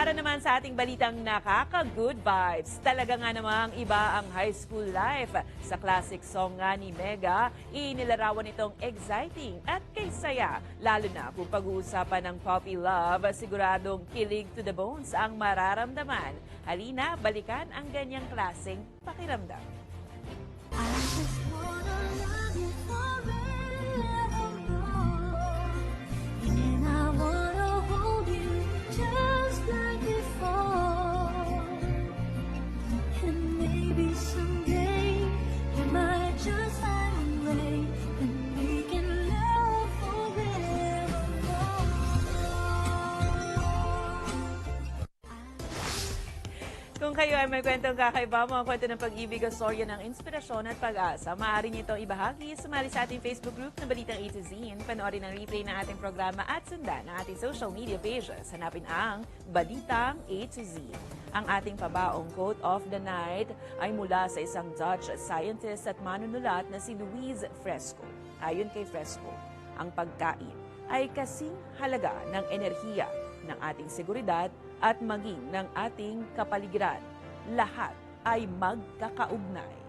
Para naman sa ating balitang nakaka-good vibes, talaga nga namang iba ang high school life. Sa classic song nga ni Mega, inilarawan itong exciting at kay saya. Lalo na kung pag-uusapan ng puppy love, siguradong kilig to the bones ang mararamdaman. Halina, balikan ang ganyang klaseng pakiramdam. I just wanna love you forevermore, and I wanna hold you just like before, and maybe someday we might just find a way and we can love forevermore. Kung kayo ay may kwentong kakaiba, mga kwento ng pag-ibig o storya ng inspirasyon at pag-asa, maaari niyo itong ibahagi. Sumali sa ating Facebook group na Balitang A to Z, panoorin ang replay ng ating programa at sundan ang ating social media pages. Hanapin ang Balitang A to Z. Ang ating pabaong quote of the night ay mula sa isang Dutch scientist at manunulat na si Louise Fresco. Ayon kay Fresco, ang pagkain ay kasing halaga ng enerhiya, ng ating seguridad at maging ng ating kapaligiran. Lahat ay magkakaugnay.